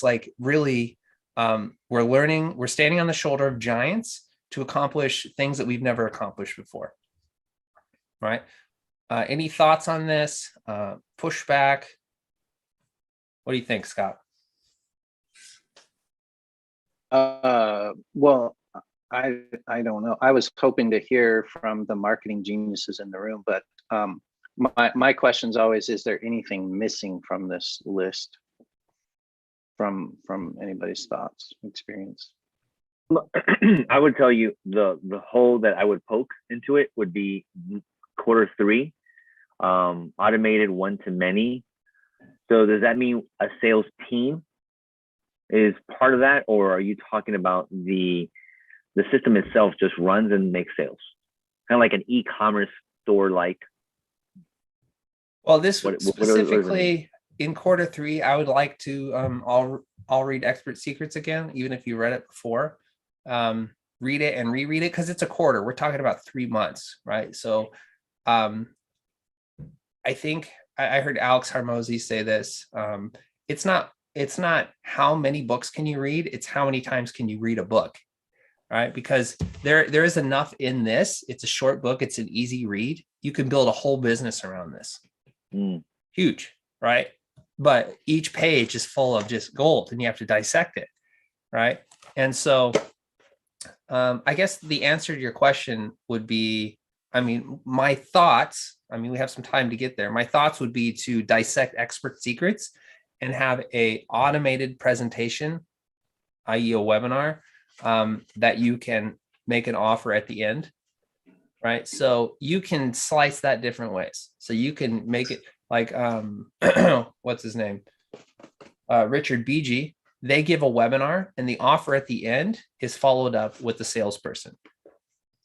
like really, we're standing on the shoulder of giants to accomplish things that we've never accomplished before. Right? Any thoughts on this? Pushback? What do you think, Scott? Well, I don't know. I was hoping to hear from the marketing geniuses in the room, but my question's always, is there anything missing from this list from anybody's thoughts, experience? I would tell you the hole that I would poke into it would be quarter 3, automated one-to-many. So does that mean a sales team is part of that, or are you talking about the system itself just runs and makes sales, kind of like an e-commerce store? Like, well, this specifically in quarter 3, I would like to I'll read Expert Secrets again, even if you read it before. Read it and reread it, because it's a quarter. We're talking about 3 months, right? So I think I heard Alex Hormozy say this. It's not how many books can you read, it's how many times can you read a book, right? Because there is enough in this. It's a short book. It's an easy read. You can build a whole business around this. Huge. right? But each page is full of just gold and you have to dissect it, right? And so I guess the answer to your question would be, my thoughts, we have some time to get there. My thoughts would be to dissect expert secrets and have a automated presentation, i.e. a webinar, that you can make an offer at the end, right? So you can slice that different ways. So you can make it like, what's his name? Richard BG. They give a webinar and the offer at the end is followed up with the salesperson.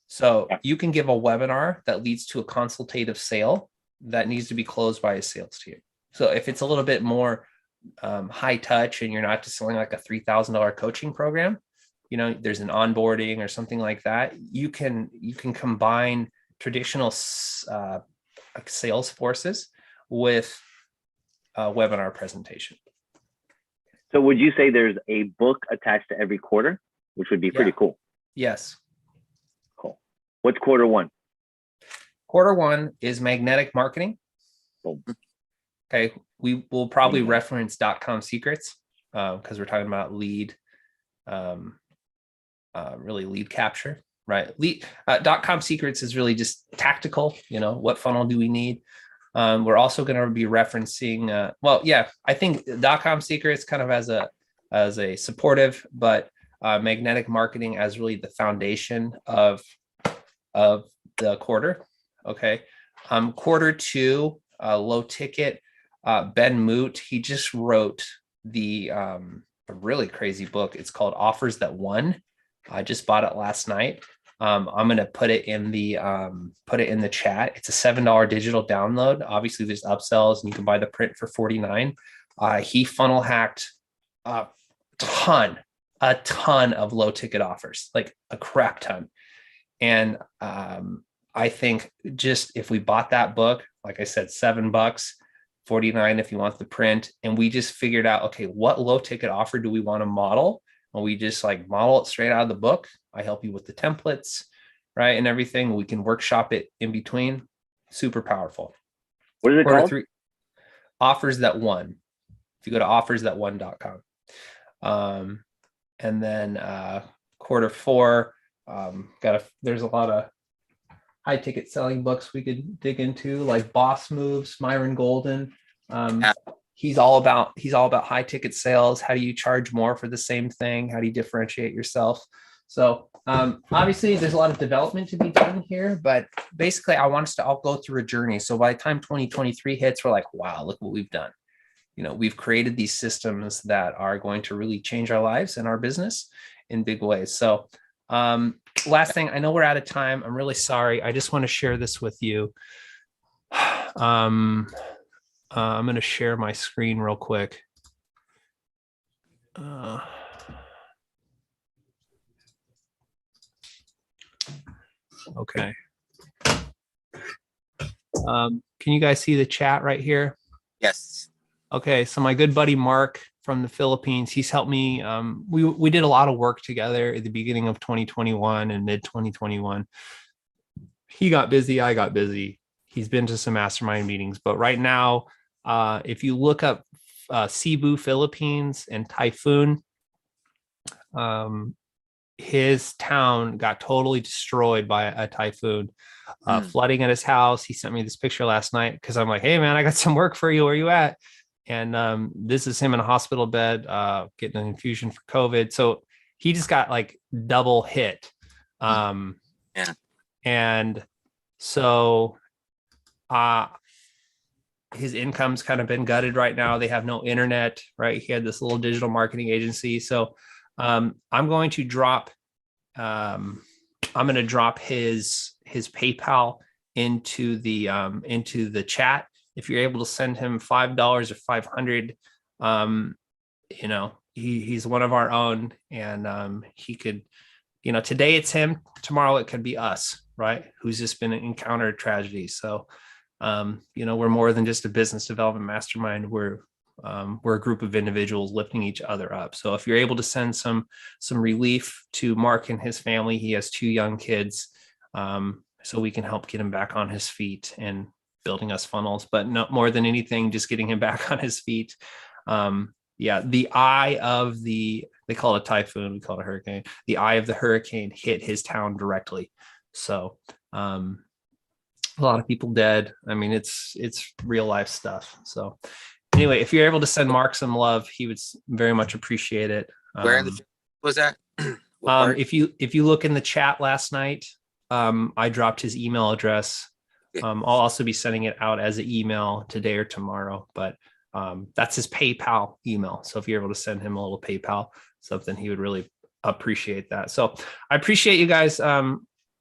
So you can give a webinar that leads to a consultative sale that needs to be closed by a sales team. So if it's a little bit more high touch and you're not just selling like a $3,000 coaching program, there's an onboarding or something like that. You can combine traditional like sales forces with a webinar presentation. So would you say there's a book attached to every quarter, which would be pretty cool? Yes. Cool. What's quarter one? Quarter one is magnetic marketing. Boom. Okay. We will probably reference .com secrets because we're talking about lead, really lead capture, right? .com secrets is really just tactical. What funnel do we need? We're also going to be referencing, I think .com secrets kind of as a supportive, but magnetic marketing as really the foundation of the quarter. Okay. Quarter two, low ticket, Ben Moot, he just wrote a really crazy book. It's called Offers That Won. I just bought it last night. I'm going to put it in the chat. It's a $7 digital download. Obviously there's upsells and you can buy the print for $49. He funnel hacked a ton of low ticket offers, like a crap ton. And I think just if we bought that book, like I said, $7, $49 if you want the print, and we just figured out, okay, what low ticket offer do we want to model? And we just like model it straight out of the book. I help you with the templates, right? And everything. We can workshop it in between. Super powerful. What is it called? Offers That Won. If you go to offersthatwon.com. And then quarter four, there's a lot of high ticket selling books we could dig into, like Boss Moves, Myron Golden. He's all about high ticket sales. How do you charge more for the same thing? How do you differentiate yourself? So obviously there's a lot of development to be done here, but basically I want us to all go through a journey. So by the time 2023 hits, we're like, wow, look what we've done. We've created these systems that are going to really change our lives and our business in big ways. So last thing, I know we're out of time. I'm really sorry. I just want to share this with you. I'm going to share my screen real quick. Okay. Can you guys see the chat right here? Yes. Okay. So my good buddy, Mark from the Philippines, he's helped me. We did a lot of work together at the beginning of 2021 and mid 2021. He got busy. I got busy. He's been to some mastermind meetings, but right now, if you look up Cebu, Philippines and Typhoon, his town got totally destroyed by a typhoon, flooding at his house. He sent me this picture last night because I'm like, hey man, I got some work for you. Where you at? And this is him in a hospital bed, getting an infusion for COVID. So he just got like double hit. And so his income's kind of been gutted right now. They have no internet, right? He had this little digital marketing agency. So I'm going to drop his PayPal into the chat. If you're able to send him $5 or 500, he's one of our own, and he could, today it's him, tomorrow it could be us, right? Who's just been encountered tragedy. So, we're more than just a business development mastermind. We're a group of individuals lifting each other up. So if you're able to send some relief to Mark and his family, he has 2 young kids, so we can help get him back on his feet and building us funnels, but not more than anything, just getting him back on his feet. Yeah, the eye of they call it a typhoon, we call it a hurricane. The eye of the hurricane hit his town directly. So a lot of people dead. I mean, it's real life stuff. So anyway, if you're able to send Mark some love, he would very much appreciate it. Where was that? What part? If you look in the chat last night, I dropped his email address. I'll also be sending it out as an email today or tomorrow, but that's his PayPal email. So if you're able to send him a little PayPal something, he would really appreciate that. So I appreciate you guys.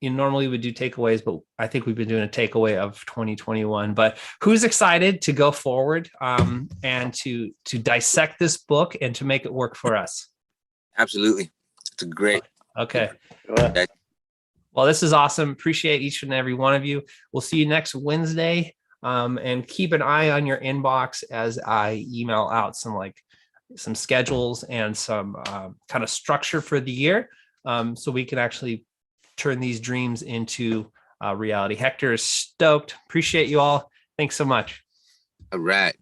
Normally we do takeaways, but I think we've been doing a takeaway of 2021. But who's excited to go forward and to dissect this book and to make it work for us? Absolutely. It's a great. Okay. Well, this is awesome. Appreciate each and every one of you. We'll see you next Wednesday. And keep an eye on your inbox as I email out some schedules and some kind of structure for the year, so we can actually turn these dreams into reality. Hector is stoked. Appreciate you all. Thanks so much. All right.